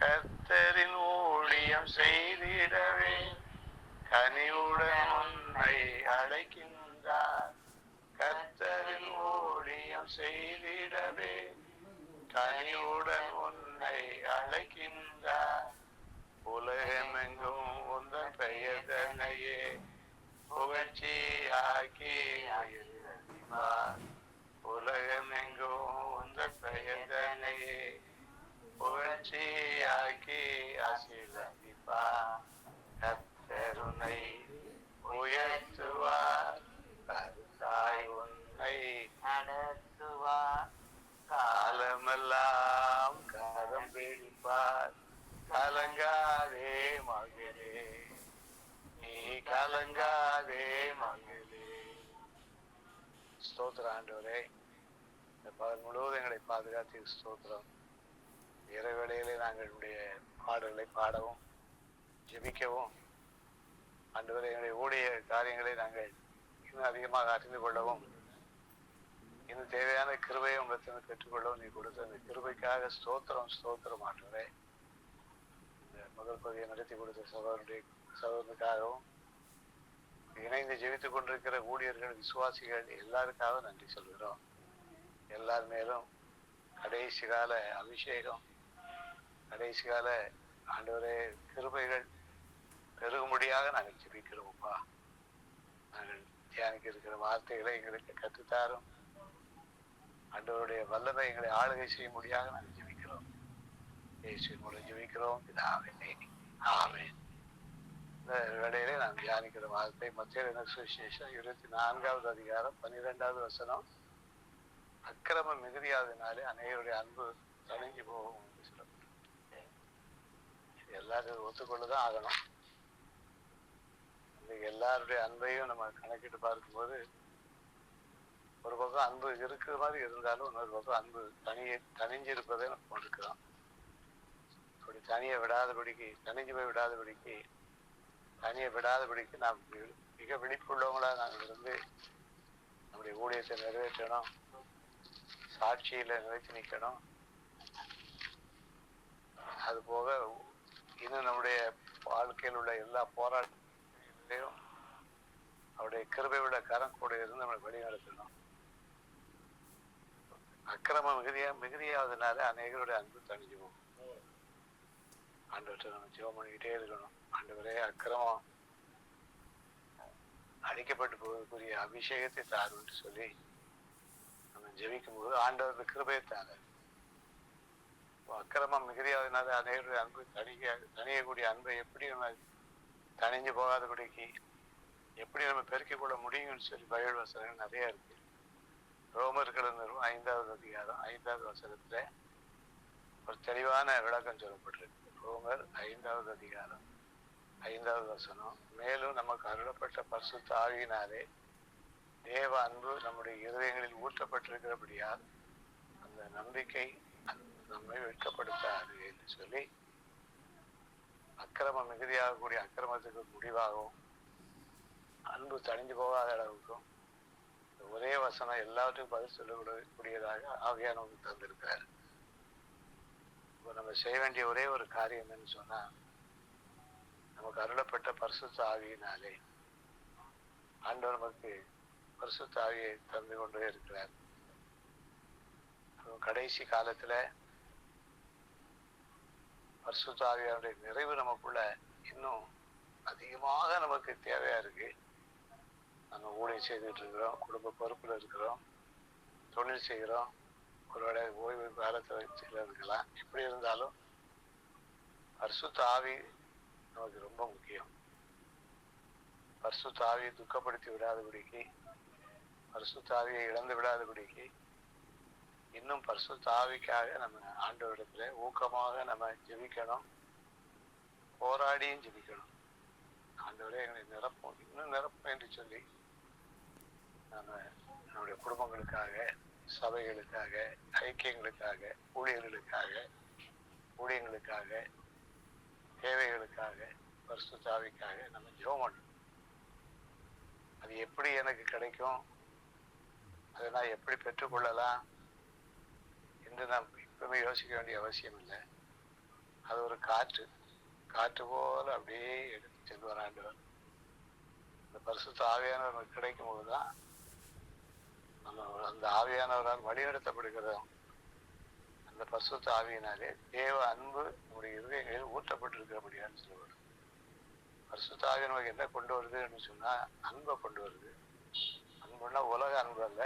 கர்த்தரின் ஊழியம் செய்திடவே கனிவுடன் உன்னை அழைக்கின்றார். கர்த்தரின் ஊழியம் செய்திடவே கனிவுடன் உன்னை அழைக்கின்றார். உலகமெங்கும் உந்தன் பெயர் தன்னையே புகழ்ச்சியாக்கி ஆசீர்வதிப்பார். உலகமெங்கும் உந்தன் பெயர் தன்னையே புகழ்ச்சியாக்கி ஆசீர்வதிப்பார். கர்த்தர் உன்னை உயர்த்துவார், கர்த்தாய் உன்னை நடத்துவார். காலமெல்லாம் கரம் பிடிப்பார். கலங்காதே மகளே, நீ கலங்காதே மகளே. ஸ்தோத்திரம் ஆண்டவரே, இந்த பகல் முழுவதும் எங்களை பாதுகாத்து ஸ்தோத்திரம். இரவேளையிலே நாங்கள் பாடல்களை பாடவும் ஜெபிக்கவும் ஆண்டவரே, எங்களுடைய ஊழிய காரியங்களை நாங்கள் இன்னும் அதிகமாக அறிந்து கொள்ளவும் இன்னும் தேவையான கிருபையை உங்களிடத்தில் பெற்றுக்கொள்ளவும் நீ கொடுத்த அந்த கிருபைக்காக ஸ்தோத்திரம் ஸ்தோத்திரம் ஆண்டவரே. இந்த முதல் பகுதியை நடத்தி கொடுத்த சகோதரனுக்காகவும் இணைந்து ஜெபித்துக் கொண்டிருக்கிற ஊழியர்கள், விசுவாசிகள் எல்லாருக்காகவும் நன்றி சொல்கிறோம். எல்லார் மேலும் கடைசி கால அபிஷேகம், கடைசி கால ஆண்டவரே கிருபைகள் பெருகும்படியாக நாங்கள் ஜெபிக்கிறோம்ப்பா. நாங்கள் தியானிக்க இருக்கிற வார்த்தைகளை எங்களுக்கு கற்றுத்தாரும். ஆண்டவருடைய வல்லமை எங்களை ஆளுகை செய்யும்படியாக நாங்கள் ஜெபிக்கிறோம். இயேசுவின் மூலம் ஜெபிக்கிறோம் பிதாவே, ஆமென். இந்த வேளையிலே நாம் தியானிக்கிற வார்த்தை மத்தேயு சுவிசேஷம் 24வது அதிகாரம் 12வது வசனம். அக்கிரமம் மிகுதியாவதினாலே அநேகருடைய அன்பு தணிஞ்சு போகும் என்று சொல்லப்பட்டிருக்கு. எல்லாரும் ஒத்துக்கொண்டுதான் ஆகணும். எல்லாருடைய அன்பையும் நம்ம கணக்கிட்டு பார்க்கும்போது ஒரு பக்கம் அன்பு இருக்கிற மாதிரி இருந்தாலும் இன்னொரு பக்கம் அன்பு தனிஞ்சிருப்பதை நம்ம கொண்டிருக்கிறோம். அப்படி தனியை விடாதபடிக்கு, தனிஞ்சு போய் விடாதபடிக்கு, தனியை விடாதபடிக்கு நாம் மிக விழிப்புள்ளவங்களா நாங்கள் இருந்து நம்முடைய ஊழியத்தை நிறைவேற்றணும், சாட்சியில நிலைத்து நிற்கணும். அது போக இன்னும் நம்முடைய வாழ்க்கையில் உள்ள எல்லா போராட்டங்களையும் அவருடைய கிருபையோட கரம் கூட இருந்து நம்மளை வழி நடத்தணும். அக்கிரமம் மிகுதியாவதுனால அநேகருடைய அன்பு தணிஞ்சு போகும். ஆண்டவர்கிட்ட நம்ம ஜெபம் பண்ணிக்கிட்டே இருக்கணும். ஆண்டவரே, அக்கிரமம் அழிக்கப்பட்டு போவதற்குரிய அபிஷேகத்தை தாருன்னு சொல்லி நம்ம ஜெபிக்கும் போது ஆண்டவருக்கு கிருபையை தாரு. அக்கிரமம் மிகுதியாவதுனால அநேகருடைய அன்பு தணியக்கூடிய அன்பை எப்படி நம்ம தணிஞ்சு போகாதபடிக்கு எப்படி நம்ம பெருக்கிக் கொள்ள முடியும்னு சொல்லி பைபிள் வசனங்கள் நிறைய இருக்கு. ரோமர்கள் 5வது அதிகாரம் 5வது வசனத்துல ஒரு தெளிவான விளக்கம் சொல்லப்பட்டிருக்கு. ரோமர் 5வது அதிகாரம் 5வது வசனம். மேலும் நமக்கு அருளப்பட்ட பரிசுத்த ஆவியினாலே தேவ அன்பு நம்முடைய இருதயங்களில் ஊற்றப்பட்டிருக்கிறபடியால் அந்த நம்பிக்கை நம்மை வெட்கப்படுத்தாது என்று சொல்லி அக்கிரமம் மிகுதியாகக்கூடிய அக்கிரமத்துக்கு முடிவாகவும் அன்பு தணிஞ்சு போகாத அளவுக்கும் ஒரே வசனம் எல்லாத்துக்கும் பதில் சொல்லக்கூடியதாக ஆவியானவருக்கு தந்திருக்கிறார். இப்போ நம்ம செய்ய வேண்டிய ஒரே ஒரு காரியம் என்னன்னு சொன்னா, நமக்கு அருளப்பட்ட பரிசுத்த ஆவியினாலே ஆண்டவர் நமக்கு பரிசுத்த ஆவியை தந்து கொண்டே இருக்கிறார். கடைசி காலத்துல பரிசுத்த ஆவியாருடைய நிறைவு நமக்குள்ள இன்னும் அதிகமாக நமக்கு தேவையா இருக்கு. நம்ம ஊழியம் செய்துட்டு இருக்கிறோம், குடும்ப பொறுப்புல இருக்கிறோம், தொழில் செய்கிறோம், ஒருவேளை ஓய்வு காலத்தில் இருக்கலாம். எப்படி இருந்தாலும் பரிசுத்த ஆவி நமக்கு ரொம்ப முக்கியம். பரிசுத்த ஆவியை துக்கப்படுத்தி விடாதபடிக்கு, பரிசுத்த ஆவியை இழந்து விடாதபடிக்கு இன்னும் பரிசுத்த ஆவிக்காக நம்ம ஆண்டவரிடத்துல ஊக்கமாக நம்ம ஜெபிக்கணும், போராடியும் ஜெபிக்கணும். ஆண்டவரே எங்களை நிரப்பும், இன்னும் நிரப்பும் என்று சொல்லி நம்ம நம்முடைய குடும்பங்களுக்காக, சபைகளுக்காக, ஐக்கியங்களுக்காக, ஊழியர்களுக்காக, தேவைகளுக்காக, பரிசுத்த ஆவிக்காக நம்ம ஜெபம் பண்ணணும். அது எப்படி எனக்கு கிடைக்கும், அதை நான் எப்படி பெற்றுக்கொள்ளலாம் என்று நாம் இப்பவுமே யோசிக்க வேண்டிய அவசியம் இல்லை. அது ஒரு காற்று காற்று போல அப்படியே எடுத்து செல்வார் ஆண்டவர். இந்த பரிசுத்த ஆவியானவர் நமக்கு கிடைக்கும் போதுதான் நம்ம அந்த ஆவியானவரால் வழிநடத்தப்படுகிறோம். அந்த பரிசுத்த ஆவியினாலே தேவ அன்பு நம்முடைய இருதயங்களில் ஊற்றப்பட்டிருக்கிறபடியான்னு சொல்லுவார். பரிசுத்த ஆவி நமக்கு என்ன கொண்டு வருதுன்னு சொன்னா அன்பை கொண்டு வருது. அன்புன்னா உலக அன்பு அல்ல,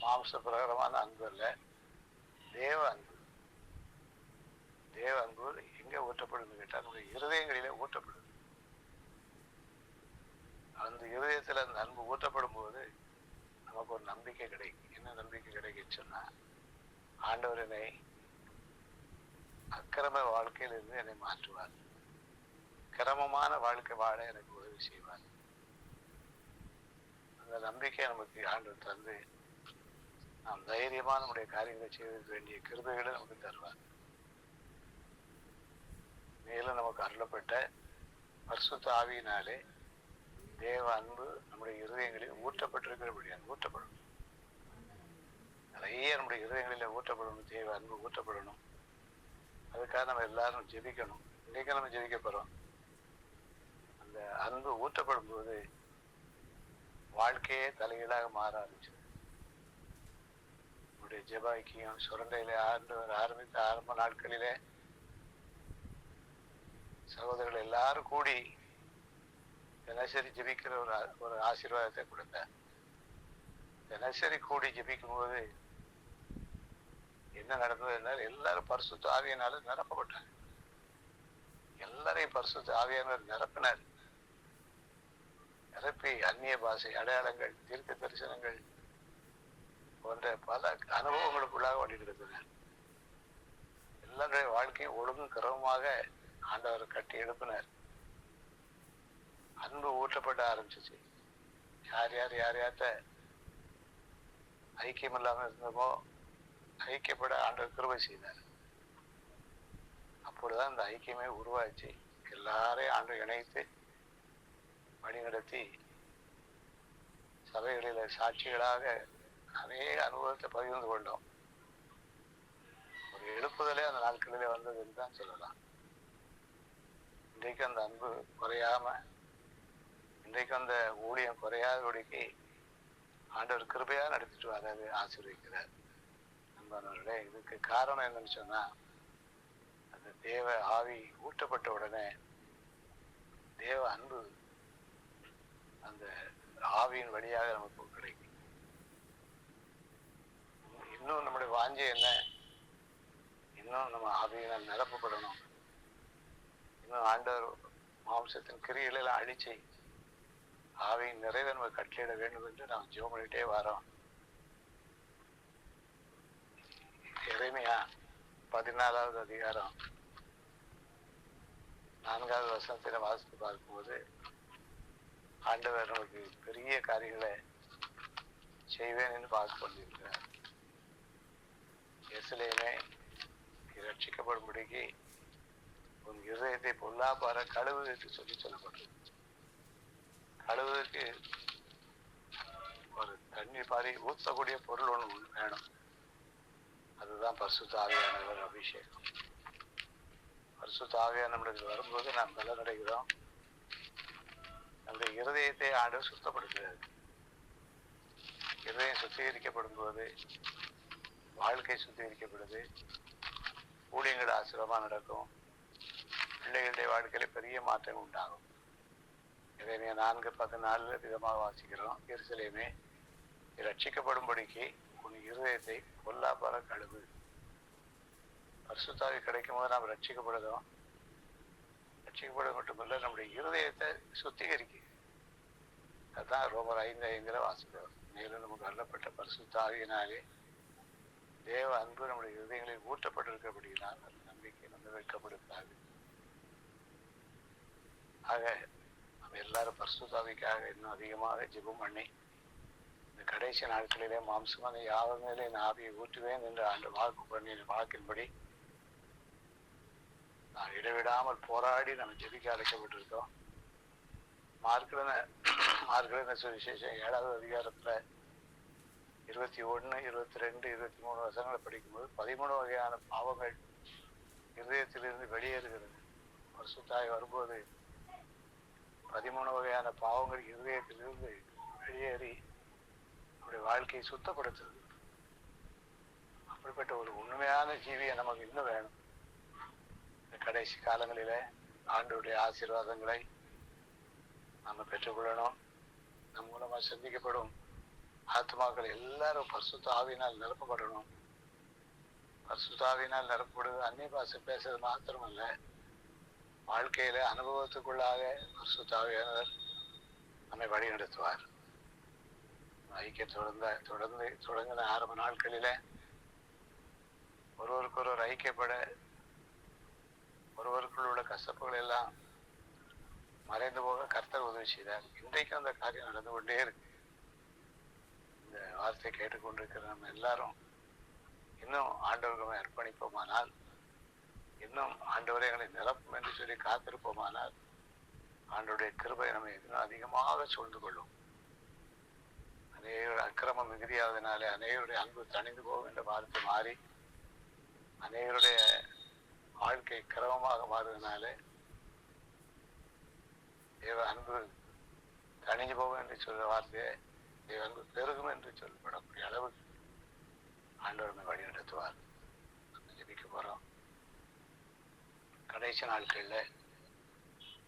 மாம்ச பிரகாரமான அன்பு அல்ல, தேவ அன்பு. தேவ அன்பு எங்க ஊற்றப்படுதுன்னு கேட்டால் நம்முடைய இருதயங்களிலே ஊற்றப்படுது. அந்த இருதயத்துல அந்த அன்பு ஊற்றப்படும் போது நமக்கு ஒரு நம்பிக்கை கிடைக்கும். என்ன நம்பிக்கை கிடைக்குன்னு சொன்னா, ஆண்டவர் என்னை அக்கிரம வாழ்க்கையிலிருந்து என்னை மாற்றுவார், கிரமமான வாழ்க்கை வாழ எனக்கு உதவி செய்வார். அந்த நம்பிக்கை நமக்கு ஆண்டவர் தந்து நாம் தைரியமா நம்முடைய காரியங்களை செய்வதற்கு வேண்டிய கிருபைகளை நமக்கு தருவார். மேலும் நமக்கு அருளப்பட்ட பரிசுத்த ஆவியினாலே தேவ அன்பு நம்முடைய இருதயங்களில் ஊற்றப்பட்டிருக்கிறபடியால் ஊற்றப்படணும். நிறைய நம்முடைய இருதயங்களில் ஊற்றப்படணும், தேவ அன்பு ஊற்றப்படணும். அதுக்காக நம்ம எல்லாரும் ஜெபிக்கணும். இன்றைக்கு நம்ம ஜெபிக்க போறோம். அந்த அன்பு ஊற்றப்படும் போது வாழ்க்கையே தலைகீழாக மாற ஆரம்பிச்சு. நம்முடைய ஜெப ஐக்கியம் சுரண்டையிலே ஆரம்பித்த ஆரம்ப நாட்களிலே சகோதரர்கள் எல்லாரும் கூடி தினசரி ஜெபிக்கிற ஒரு ஆசீர்வாதத்தை கொடுத்தார். தினசரி கூடி ஜெபிக்கும் போது என்ன நடந்தது என்றால் எல்லாரும் பரிசுத்த ஆவியினால நிரப்பப்பட்டாங்க. எல்லாரையும் பரிசுத்த ஆவியானவர் நிரப்பினார். நிரப்பி அந்நிய பாஷை, அடையாளங்கள், தீர்க்க தரிசனங்கள் போன்ற பல அனுபவங்களுக்குள்ளாக வழிநடத்தினார். எல்லாருடைய வாழ்க்கையும் ஒழுங்கும் கிரமமாக ஆண்டவர் கட்டி எழுப்பினார். அன்பு ஊற்றப்பட ஆரம்பிச்சிச்சு. யார் யார்கிட்ட ஐக்கியம் இல்லாம இருந்தோமோ ஐக்கியப்பட ஆண்டவர் கிருபை செய்தார். அப்பொழுதுதான் இந்த ஐக்கியமே உருவாச்சு. எல்லாரையும் ஆண்டு இணைத்து வழிநடத்தி சபைகளில சாட்சிகளாக அநேக அனுபவத்தை பகிர்ந்து கொண்டோம். ஒரு எழுப்புதலே அந்த நாட்களிலே வந்ததுன்னு தான் சொல்லலாம். இன்றைக்கு அந்த அன்பு குறையாம, இன்றைக்கு அந்த ஊழியம் குறையாதபடிக்கு ஆண்டவர் கிருபையா நடத்திட்டு வராது, ஆசீர்வதிக்கிறார். நண்பர்களே, இதுக்கு காரணம் என்னன்னு சொன்னா, அந்த தேவ ஆவி ஊட்டப்பட்ட உடனே தேவ அன்பு அந்த ஆவியின் வழியாக நமக்கு கிடைக்கும். இன்னும் நம்முடைய வாஞ்சை என்ன? இன்னும் நம்ம ஆவியினால் நிரப்பப்படணும். இன்னும் ஆண்டவர் மாம்சத்தின் கிரியைகளெல்லாம் அழிச்சு ஆவியின் நிறைவை நம்ம கட்டளையிட வேண்டும் என்று நாம் ஜெபம் பண்ணிட்டே வரோம். எரேமியா 14வது அதிகாரம் 4வது வசனத்தில வாசித்து பார்க்கும்போது ஆண்டவர் நமக்கு பெரிய காரியங்களை செய்வேன் என்று பார்த்து கொண்டிருக்கிறார். எருசலேமே ரட்சிக்கப்படும்படிக்கு உன் இருதயத்தை பொல்லாப்பார கழுவு என்று சொல்லப்பட்டது. கழுவுக்கு ஒரு தண்ணீர் பாரி ஊற்றக்கூடிய பொருள் ஒன்று வேணும். அதுதான் பரிசுத்த ஆவியானவர் அபிஷேகம். பரிசுத்த ஆவியான நம்மளுக்கு வரும்போது நாம் பலனடைகிறோம். அந்த இருதயத்தை ஆண்டவர் சுத்தப்படுத்துகிறார். இருதயம் சுத்திகரிக்கப்படும் போது வாழ்க்கை சுத்திகரிக்கப்படுது. ஊழியங்கள் ஆசிரமா நடக்கும். பிள்ளைகளுடைய வாழ்க்கையில பெரிய மாற்றம் உண்டாகும். எரேமியா 4:14 விதமாக வாசிக்கிறோம். எருசலேமே ரட்சிக்கப்படும்படிக்கு உன் இருதயத்தை பொல்லாப்பார கழுவு. பரிசுத்த ஆவி கிடைக்கும் போது நாம் ரட்சிக்கப்படுறோம். ரட்சிக்கப்படுவது மட்டுமல்ல, நம்முடைய இருதயத்தை சுத்திகரிக்க. அதுதான் ரோமர் 5:5 வாசிக்கிறோம். மேலும் நமக்கு அருளப்பட்ட பரிசுத்த ஆவியினாலே தேவ அன்பு நம்முடைய இருதயங்களில் ஊற்றப்பட்டிருக்கிறபடினால் அந்த நம்பிக்கை நம்ம வைக்கப்படுத்தாது. ஆக நம்ம எல்லாரும் பரிசுத்த ஆவிக்காக இன்னும் அதிகமாக ஜெபம் பண்ணி இந்த கடைசி நாட்களிலே மாம்சமான யாவர் மேலே என் ஆவியை ஊற்றுவேன் என்று ஆண்டு வாக்கு பண்ணி வாக்கின்படி நான் இடைவிடாமல் போராடி நம்ம ஜெபிக்க அழைக்கப்பட்டிருக்கோம். மார்கழின சுவிசேஷம் 7வது அதிகாரத்துல 21, 22, 23 வசனங்களை படிக்கும்போது 13 வகையான பாவங்கள் இருதய இருதயத்திலிருந்து வெளியேறுகிறது. பரிசுத்தாய் வரும்போது 13 வகையான பாவங்கள் இருதயத்திலிருந்து வெளியேறி நம்முடைய வாழ்க்கையை சுத்தப்படுத்துது. அப்படிப்பட்ட ஒரு உண்மையான ஜீவியை நமக்கு இன்னும் வேணும். இந்த கடைசி காலங்களில ஆண்டவருடைய ஆசீர்வாதங்களை நம்ம பெற்றுக்கொள்ளணும். நம் மூலமா சந்திக்கப்படும் ஆத்மாக்கள் எல்லாரும் பரிசுத்த ஆவியினால் நிரப்பப்படணும். பரிசுத்த ஆவியினால் நிரப்பப்படுவது அந்நிய பாஷை பேசுறது மாத்திரமல்ல, வாழ்க்கையில அனுபவத்துக்குள்ளாக பரிசுத்த ஆவியானவர் நம்மை வழி நடத்துவார். ஐக்கிய தொடர்ந்து தொடங்கின ஆரம்ப நாட்களில ஒருவருக்கொருவர் ஐக்கியப்பட, ஒருவருக்குள் உள்ள கசப்புகள் எல்லாம் மறைந்து போக கர்த்தர் உதவி செய்தார். இன்றைக்கும் அந்த காரியம் நடந்து கொண்டே இருக்கு. இந்த வார்த்தை கேட்டுக்கொண்டிருக்கிற நம்ம எல்லாரும் இன்னும் ஆண்டவர்களை அர்ப்பணிப்போமானால், இன்னும் ஆண்டவரை எங்களை நிரப்பும் என்று சொல்லி காத்திருப்போமானால், ஆண்டவருடைய கிருபை நம்மை இன்னும் அதிகமாக சூழ்ந்து கொள்ளும். அநேகருடைய அக்கிரமம் மிகுதியாவதனாலே அநேகருடைய அன்பு தணிந்து போகும் என்ற வார்த்தை மாறி அநேகருடைய வாழ்க்கை கிரமமாக மாறுவதனாலே தேவ அன்பு தணிஞ்சு போகும் என்று சொல்ற வார்த்தையை தேவ அன்பு பெருகும் என்று சொல்லப்படக்கூடிய அளவுக்கு ஆண்டவர் வழி நடத்துவார். ஜெபிக்க போறோம். கடைசி நாட்கள்ல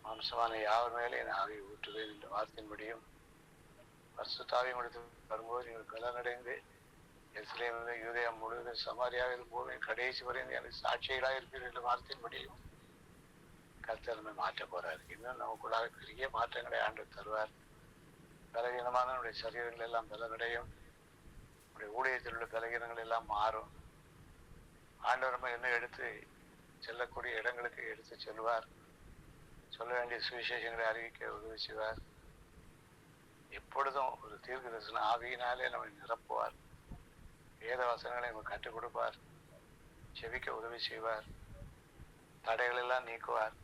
மாம்சமான யாவர் மேலே என் ஆவியை ஊற்றுவேன் என்ற வார்த்தையின்படியும் பரிசுத்தாவி கொடுத்து வரும்போது நீங்கள் பலனடைந்து எருசலேமிலே யூதேயா முழுவதும் சமாரியாவில் போவேன், கடைசி வரை எனக்கு சாட்சிகளாக இருப்பீர்கள் என்ற வார்த்தையின்படியும் கர்த்தர் நம்மை மாற்ற போறார். இன்னும் நமக்குள்ளாக பெரிய மாற்றங்களை ஆண்டவர் தருவார். பலகீனமான நம்முடைய சரீரங்கள் எல்லாம் பலனடையும். நம்முடைய ஊழியத்தில் உள்ள பலகீனங்கள் எல்லாம் மாறும். ஆண்டவர் நம்ம என்ன எடுத்து செல்லக்கூடிய இடங்களுக்கு எடுத்து செல்வார். சொல்ல வேண்டிய சுவிசேஷங்களை அறிவிக்க உதவி செய்வார். எப்பொழுதும் ஒரு தீர்க்க தரிசன ஆவியினாலே நம்மை நிரப்புவார். வேத வசனங்களை நமக்கு கற்றுக் கொடுப்பார். செவிக்க உதவி செய்வார். தடைகள் எல்லாம் நீக்குவார்.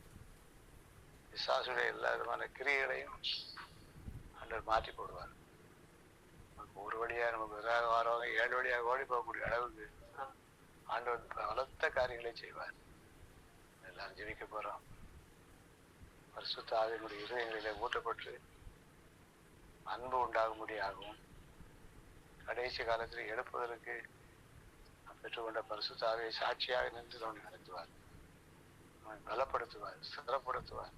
பிசாசுடைய எல்லா விதமான கிரியைகளையும் ஆண்டவர் மாற்றி போடுவார். நமக்கு ஒரு வழியாக நமக்கு எதிராக வரவங்க 7 வழியாக ஓடி போகக்கூடிய அளவுக்கு ஆண்டவர் பலத்த காரியங்களை செய்வார். எல்லாரும் ஜெபிக்க போறோம். பரிசுத்த ஆவியினுடைய இருதயங்களிலே ஊட்டப்பட்டு அன்பு உண்டாகும்படியாகவும் கடைசி காலத்தில் எழுப்புவதற்கு பெற்றுக்கொண்ட பரிசுத்த ஆவியை சாட்சியாக நின்று அவனை நடத்துவார். அவனை பலப்படுத்துவார், சிறப்படுத்துவார்.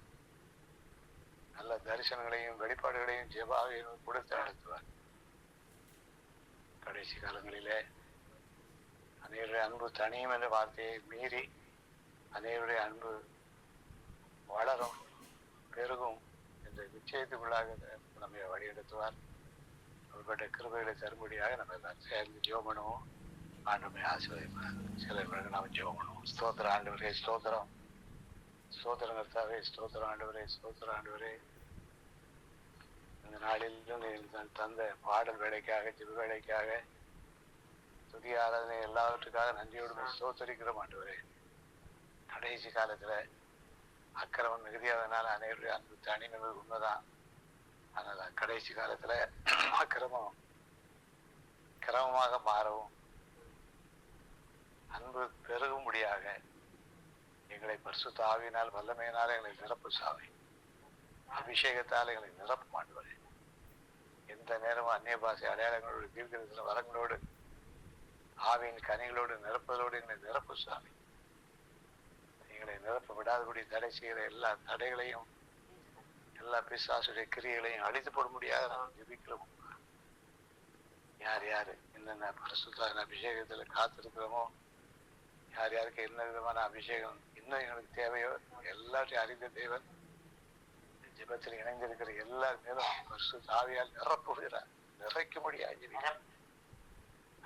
நல்ல தரிசனங்களையும் வெளிப்பாடுகளையும் ஜெபாவையும் கொடுத்து நடத்துவார். கடைசி காலங்களிலே அநேகருடைய அன்பு தனியும் என்ற வார்த்தையை மீறி அநேகருடைய அன்பு வளரும், பெருகும் என்ற நிச்சயத்துக்குள்ளாக நம்மை வழிநடத்துவார். அவர்பட்ட கிருபைகளை தரும்படியாக நம்ம எல்லாம் சேர்ந்து ஜெபம் பண்ணுவோம். ஆண்டவரை ஆசீர்வதிப்பார். சில பிறகு நாம் ஜெபம் பண்ணுவோம். ஸ்தோத்திரம் ஆண்டவரே, ஸ்தோத்திரம், ஸ்தோத்திரம் கர்த்தாவே, ஸ்தோத்திரம் ஆண்டவரே, ஸ்தோத்திரம் ஆண்டவரே. இந்த நாளிலும் தந்த பாடல் வேலைக்காக, ஜெப வேலைக்காக, துதி ஆராதனை எல்லாவற்றுக்காக நன்றியோடு ஸ்தோத்தரிக்கிறோம் ஆண்டவரே. கடைசி காலத்துல அக்கிரமம் மிகுதியாதனால அனைவருடைய அன்பு தனி என்பது உண்மைதான். அதனால கடைசி காலத்துல அக்கிரமம் கிரமமாக மாறவும் அன்பு பெருகும்படியாக எங்களை பரிசுத்த ஆவியினால் வல்லமையினால் எங்களை நிரப்பு சாமி. அபிஷேகத்தால் எங்களை நிரப்ப மாட்டுவாரு. எந்த நேரமும் அந்நிய பாஷை அடையாளங்களோடு தீர்க்கதரிசன வரங்களோடு ஆவியின் கனிகளோடு நிரப்புவதோடு எங்களை நிரப்பு சாமி. எங்களை நிரப்ப விடாதபடி தடை செய்கிற எல்லா தடைகளையும் எல்லா பிசாசுடைய கிரியைகளையும் அழித்து போட முடியாத நாம் ஜெபிக்கிறோம். யார் யாரு என்னென்ன பரிசுத்த அபிஷேகத்துல காத்திருக்கிறோமோ, யார் யாருக்கு என்ன விதமான அபிஷேகம் இன்னும் எங்களுக்கு தேவையோ எல்லாத்தையும் அறிந்த தேவன் ஜெபத்தில் இணைந்திருக்கிற எல்லார் மேலும் பரிசுத்த ஆவியால் நிரப்புகிறார். நிறைக்க முடியாது.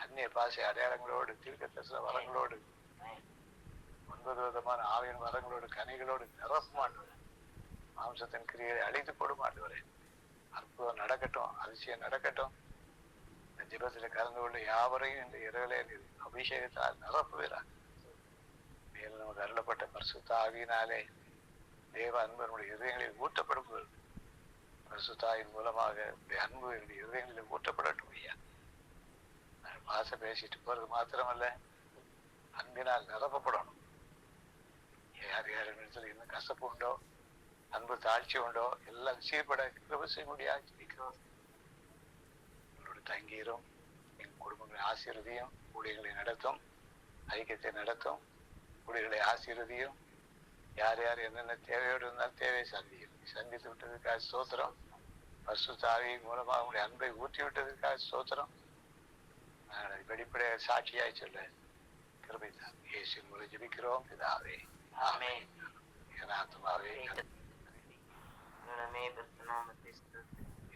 அந்நிய பாஷை அடையாளங்களோடு தீர்க்கதரிசன வரங்களோடு 9 விதமான ஆவியின் வரங்களோடு கனிகளோடு நிரப்ப மாட்டுவார். மாம்சத்தின் கிரியைகளை அழித்து போட மாட்டுவார். அற்புதம் நடக்கட்டும், அதிசயம் நடக்கட்டும். இந்த ஜெபத்தில் கலந்து கொள்ள யாவரையும் இந்த இரவிலே அபிஷேகத்தால் நிரப்புகிறார். மேலும் நமக்கு அருளப்பட்ட பரிசுத்த ஆவியினாலே தேவ அன்பு நம்முடைய இதயங்களில் ஊட்டப்படுவது. பரிசுத்தாயின் மூலமாக அன்பு என்னுடைய இதயங்களில் ஊட்டப்படட்டும் ஐயா. பாச பேசிட்டு போறது மாத்திரமல்ல, அன்பினால் நிரப்பப்படணும். இருதயத்தில் என்ன கசப்பு உண்டோ, அன்பு தாழ்ச்சி உண்டோ எல்லாம் சீர்பட கிருபை செய்ய முடியாது நிற்கிறோம். உங்களோட தங்கீரும் எங்கள் குடும்பங்களை ஆசீர்வதியும், ஊழியர்களை நடத்தும், ஐக்கியத்தை நடத்தும், ஊழியர்களை ஆசீர்வதியும். யார் யார் என்னென்ன தேவையோடு இருந்தாலும் தேவையை சந்தித்து விட்டதுக்காக ஸ்தோத்திரம். பரிசுத்த ஆவியின் மூலமாக உங்களுடைய அன்பை ஊற்றி விட்டதற்காக ஸ்தோத்திரம். நாங்கள் வெளிப்படைய சாட்சியாய் சொல்ல கிருபை தான். இயேசு மூலம் ஜெபிக்கிறோம் பிதாவே, ஆமென். என் ஆத்மாவே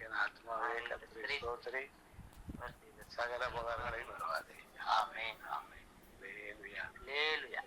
என் ஆத்மாவே கர்த்தரை ஸ்தோத்திரி, சகல உபகாரங்களையும் வருவாதே. ஆமென், ஆமென். அல்லேலூயா, அல்லேலூயா.